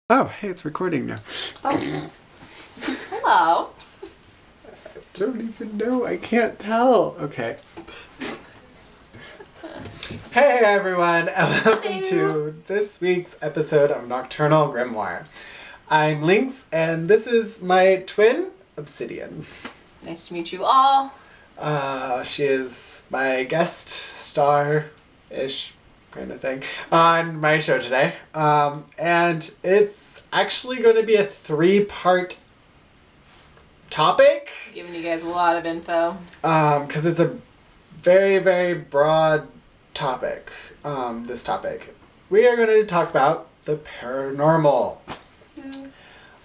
Oh, hey, it's recording now. Oh. Hello. I don't even know. I can't tell. Okay. Hey, everyone, and welcome to this week's episode of Nocturnal Grimoire. I'm Lynx, and this is my twin, Obsidian. Nice to meet you all. She is my guest star-ish kind of thing on my show today. And it's actually going to be a 3-part topic. Giving you guys a lot of info. Because it's a very, very broad topic. This topic. We are going to talk about the paranormal.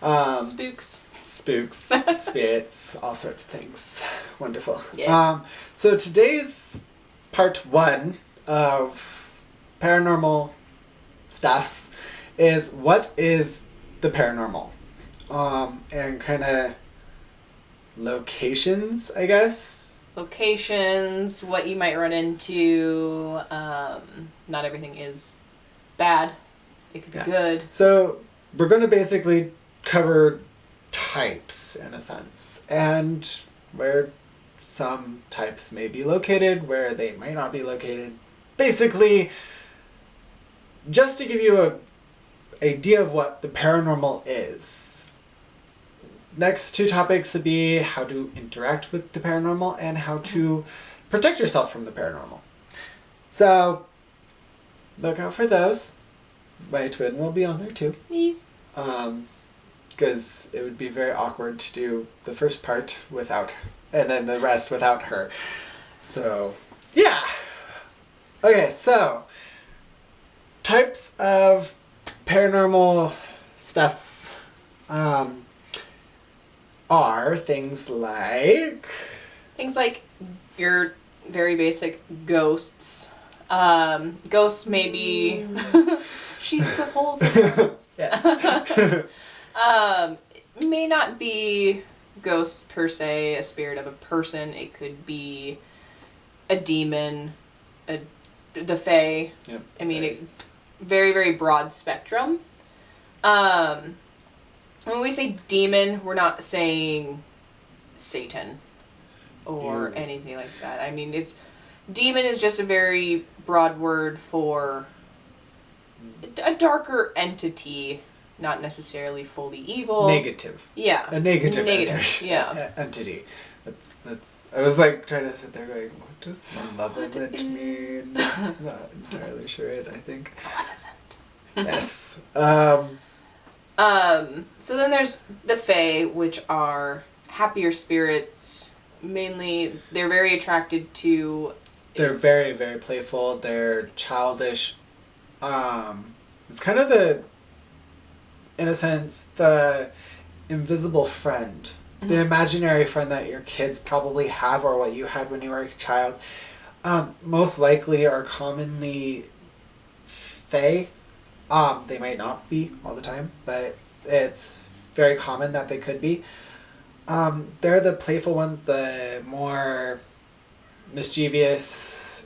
Spooks. Spooks, spirits, all sorts of things. Wonderful. Yes. So today's part 1 of paranormal stuffs is what is the paranormal? And kind of locations, I guess. Locations, what you might run into. Not everything is bad. It could be good. So we're going to basically cover types, in a sense, and where some types may be located, where they might not be located. Basically, just to give you an idea of what the paranormal is. Next 2 topics would be how to interact with the paranormal and how to protect yourself from the paranormal. So, look out for those. My twin will be on there too. Please. Because it would be very awkward to do the first part without her, and then the rest without her. So, yeah. Okay, so types of paranormal stuffs are things like your very basic ghosts. Ghosts may be sheets with holes in them. Yes. May not be ghosts per se, a spirit of a person. It could be a demon, the fae. Yep, I mean, fae. it's very, very broad spectrum. When we say demon, we're not saying Satan or anything like that. I mean, demon is just a very broad word for a darker entity, not necessarily fully evil. Negative. Yeah. A negative yeah. entity. That's. I was like trying to sit there going, what does malevolent mean? I'm not entirely sure it, I think. Maleficent. Yes. So then there's the fae, which are happier spirits. Mainly, they're very attracted to... They're very, very playful. They're childish. It's kind of in a sense, the invisible friend. Mm-hmm. The imaginary friend that your kids probably have, or what you had when you were a child. Most likely are commonly fae. They might not be all the time, but it's very common that they could be. They're the playful ones, the more mischievous.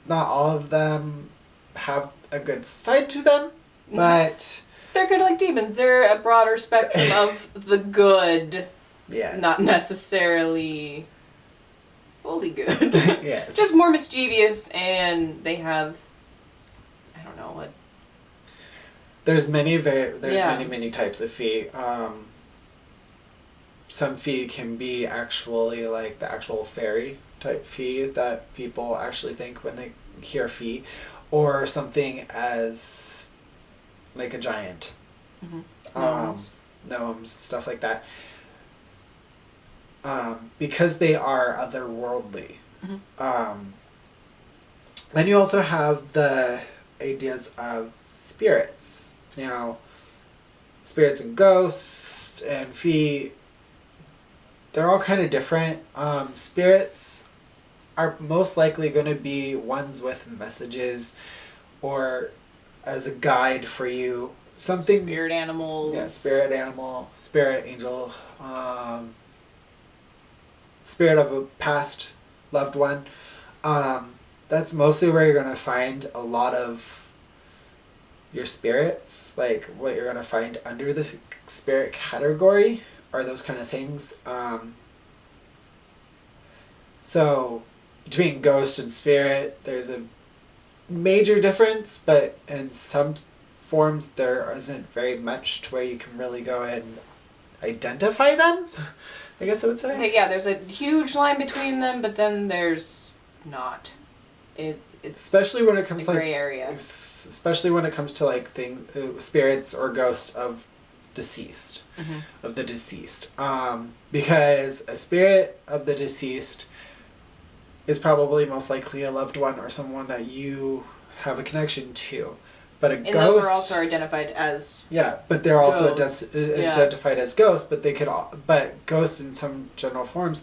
Not all of them have a good side to them, but... They're kind of like demons. They're a broader spectrum of the good. Yes. Not necessarily fully good. Yes. Just more mischievous, and they have... I don't know what... There's many types of fee. Some fee can be actually like the actual fairy type fee that people actually think when they hear fee, or something as like a giant. Mm-hmm. Gnomes, stuff like that. Because they are otherworldly. Mm-hmm. Then you also have the ideas of spirits. Now, spirits and ghosts and fey, they're all kind of different. Spirits are most likely going to be ones with messages or as a guide for you. Something. Spirit animals. Yeah, spirit animal, spirit angel, spirit of a past loved one. That's mostly where you're going to find a lot of your spirits, like what you're gonna find under the spirit category, are those kind of things. So between ghost and spirit, there's a major difference, but in some forms there isn't very much to where you can really go and identify them, I guess I would say. Yeah, there's a huge line between them, but then there's not. It's especially when it comes a gray area. Especially when it comes to like spirits or ghosts of deceased, of the deceased. Because a spirit of the deceased is probably most likely a loved one or someone that you have a connection to. But a ghost... those are also identified as... Yeah, but they're also Yeah. identified as ghosts, but they could all... But ghosts in some general forms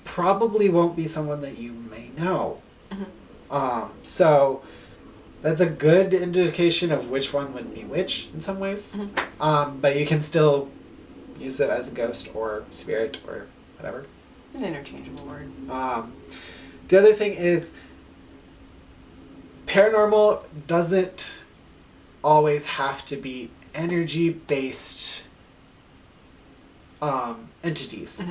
probably won't be someone that you may know. So that's a good indication of which one would be which in some ways. But you can still use it as a ghost or spirit or whatever. It's an interchangeable word. The other thing is paranormal doesn't always have to be energy-based entities.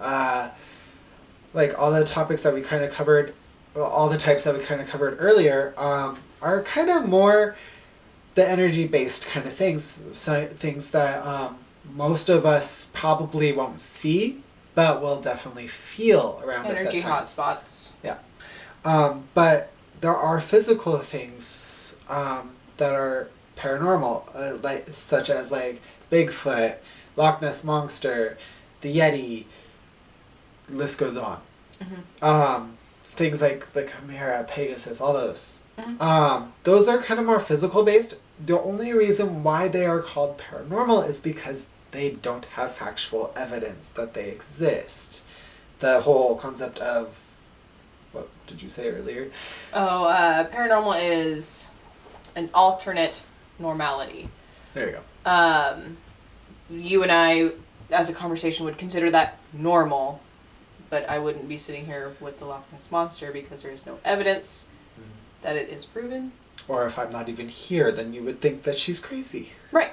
Like all the topics that we kind of covered, all the types that we kind of covered earlier, are kind of more the energy-based kind of things. So things that most of us probably won't see, but will definitely feel around us at Energy times. hotspots. Yeah. But there are physical things that are paranormal, such as like Bigfoot, Loch Ness Monster, the Yeti. The list goes on. Things like the Chimera, Pegasus, all those. Those are kind of more physical based. The only reason why they are called paranormal is because they don't have factual evidence that they exist. The whole concept of, what did you say earlier? Paranormal is an alternate normality. There you go. You and I, as a conversation, would consider that normal, but I wouldn't be sitting here with the Loch Ness Monster because there is no evidence that it is proven. Or if I'm not even here, then you would think that she's crazy. Right.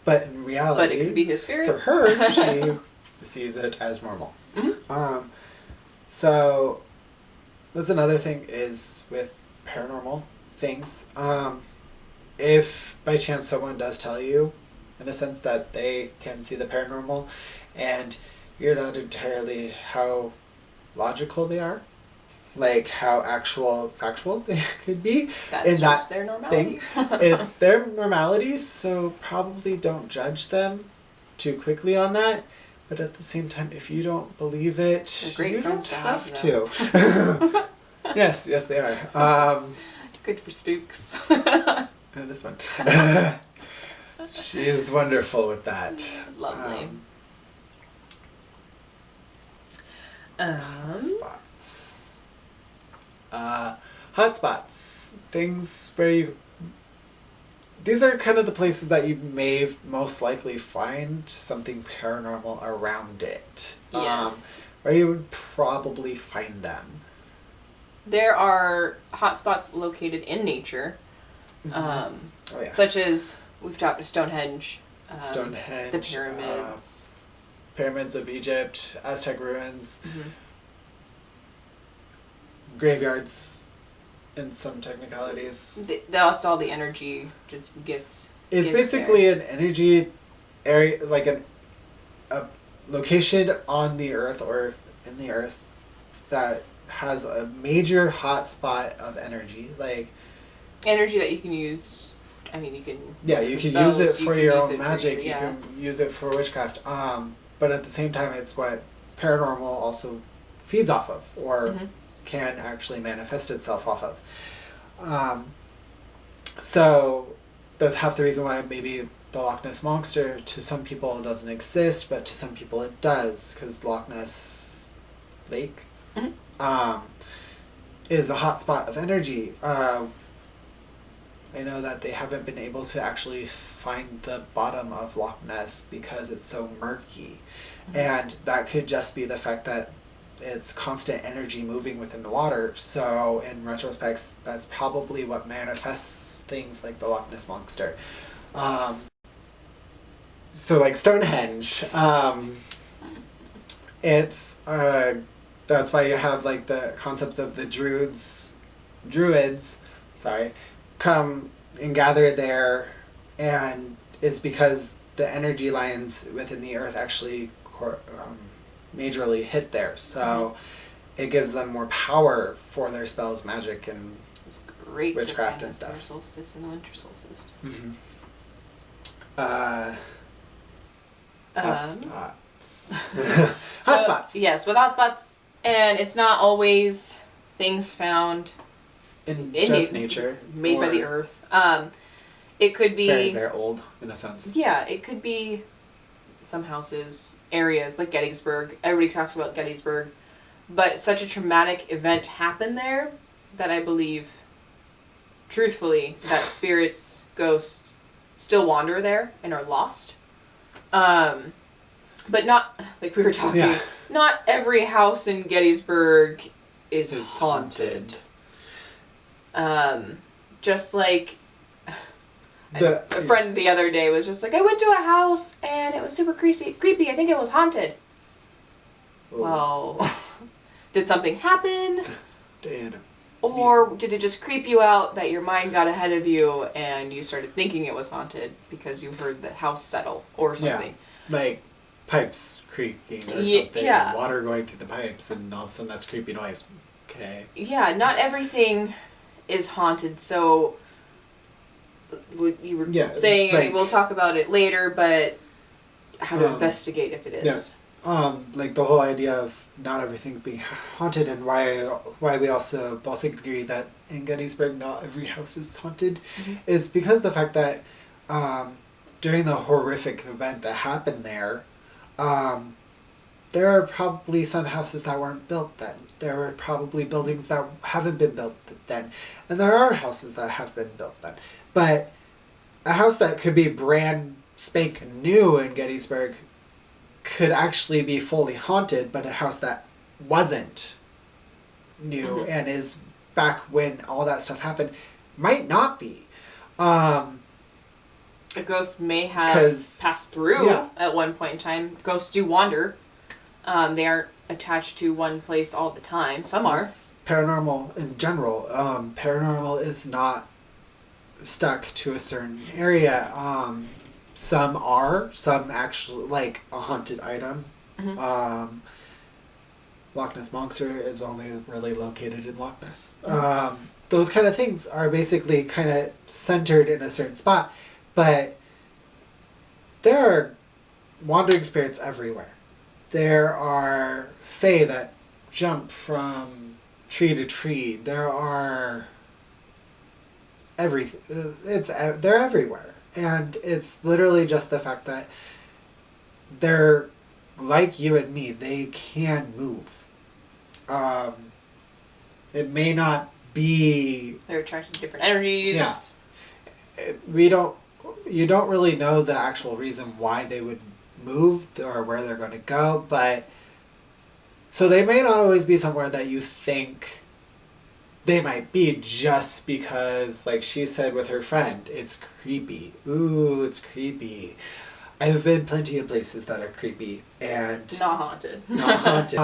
But in reality, but it could be his spirit. For her, she sees it as normal. So that's another thing is with paranormal things. If by chance someone does tell you, in a sense, that they can see the paranormal, and you're not entirely how logical they are, like how factual they could be. That's in just that their normality. It's their normality, so probably don't judge them too quickly on that. But at the same time, if you don't believe it, you don't have to. Yes, they are. Good for spooks. This one. She is wonderful with that. Lovely. Hotspots. Things where you... These are kind of the places that you may most likely find something paranormal around it. Yes. Where you would probably find them. There are hotspots located in nature. Such as, we've talked to Stonehenge. The pyramids. Pyramids of Egypt, Aztec ruins. Graveyards. In some technicalities. That's all the energy just gets. It's basically an energy area, like a location on the earth or in the earth that has a major hotspot of energy, like energy that you can use. I mean, you can. Yeah, you can use it for your own magic. You can use it for witchcraft. But at the same time, it's what paranormal also feeds off of, or can actually manifest itself off of. So that's half the reason why maybe the Loch Ness Monster to some people doesn't exist, but to some people it does, because Loch Ness Lake is a hot spot of energy. I know that they haven't been able to actually find the bottom of Loch Ness because it's so murky. And that could just be the fact that it's constant energy moving within the water. So in retrospect, that's probably what manifests things like the Loch Ness Monster. So like Stonehenge, it's that's why you have like the concept of the druids, sorry, come and gather there, and it's because the energy lines within the earth actually majorly hit there, so it gives them more power for their spells, magic, and it's great witchcraft and the stuff. summer solstice and the winter solstice. Hotspots. Yes, with hotspots, and it's not always things found in just nature, made by the earth. It could be very, very old in a sense. Yeah, it could be some houses, areas like Gettysburg. Everybody talks about Gettysburg, but such a traumatic event happened there that I believe, truthfully, that spirits, ghosts still wander there and are lost. But not, like we were talking, not every house in Gettysburg is haunted. Just like a friend the other day was just like, I went to a house and it was super creepy. I think it was haunted. Ooh. Well, did something happen? Did. Or did it just creep you out that your mind got ahead of you and you started thinking it was haunted because you heard the house settle or something? Yeah, like pipes creaking or something, water going through the pipes, and all of a sudden that's creepy noise. Okay. Yeah, not everything is haunted, so you were saying, like, I mean, we'll talk about it later, but how to investigate if it is. Yeah. Like the whole idea of not everything being haunted, and why we also both agree that in Gettysburg not every house is haunted, is because the fact that during the horrific event that happened there, there are probably some houses that weren't built then. There were probably buildings that haven't been built then. And there are houses that have been built then. But a house that could be brand spank new in Gettysburg could actually be fully haunted, but a house that wasn't new and is back when all that stuff happened might not be. A ghost may have passed through at one point in time. Ghosts do wander. They aren't attached to one place all the time. Some are. Paranormal in general. Paranormal is not stuck to a certain area. Some are. Some actually, like a haunted item. Loch Ness Monster is only really located in Loch Ness. Those kind of things are basically kind of centered in a certain spot. But there are wandering spirits everywhere. There are fae that jump from tree to tree. There are everything. They're everywhere, and it's literally just the fact that they're like you and me. They can move. It may not be. They're attracted to different energies. Yeah. You don't really know the actual reason why they would move or where they're going to go, but so they may not always be somewhere that you think they might be, just because, like she said with her friend, it's creepy. Ooh, it's creepy. I've been plenty of places that are creepy and not haunted. Not haunted.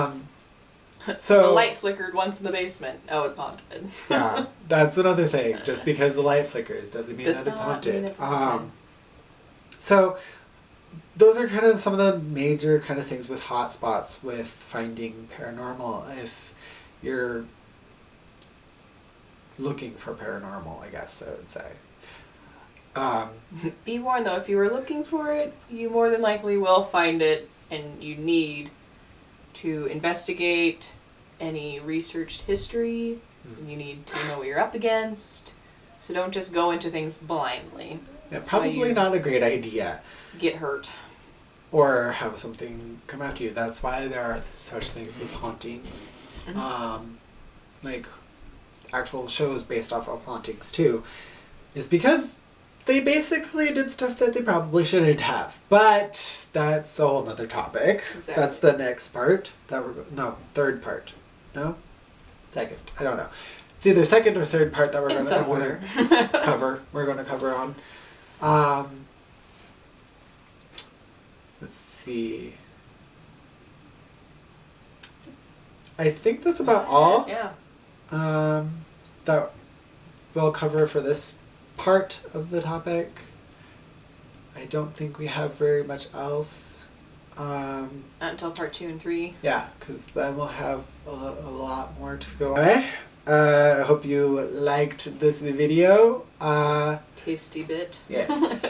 So the light flickered once in the basement. Oh, it's haunted. Yeah, that's another thing. Just because the light flickers doesn't mean that it's haunted. So those are kind of some of the major kind of things with hotspots with finding paranormal. If you're looking for paranormal, I guess I would say. Be warned though, if you were looking for it, you more than likely will find it, and you need to investigate any researched history. You need to know what you're up against. So don't just go into things blindly. Yeah, probably not a great idea. Get hurt. Or have something come after you. That's why there are such things as hauntings. Like actual shows based off of hauntings too. Is because they basically did stuff that they probably shouldn't have. But that's a whole nother topic. Exactly. That's the next part. Third part. No? Second. I don't know. It's either second or third part that we're In some order. cover. We're going to cover on. Let's see. I think that's about all. Yeah. That we'll cover for this part of the topic. I don't think we have very much else. Not until part 2 and 3. Yeah, because then we'll have a lot more to go. Anyway, I hope you liked this video. Tasty bit. Yes.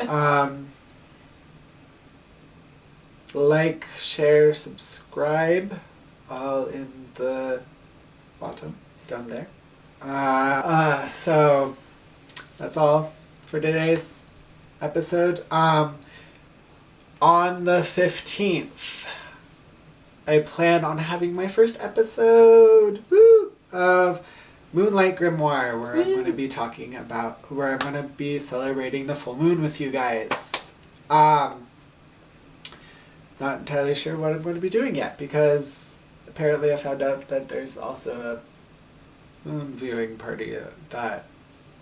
Like, share, subscribe, all in the bottom down there. So that's all for today's episode. On the 15th, I plan on having my first episode of Moonlight Grimoire, where I'm going to be where I'm going to be celebrating the full moon with you guys. Not entirely sure what I'm going to be doing yet, because apparently I found out that there's also a moon viewing party that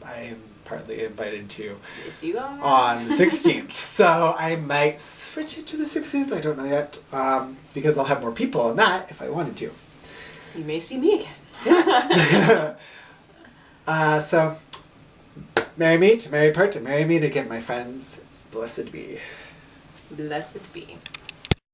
I am partly invited to. Yes, you are. On the 16th. So I might switch it to the 16th. I don't know yet, because I'll have more people on that if I wanted to. You may see me again. So, merry meet, merry part, merry meet again, my friends. Blessed be. Blessed be.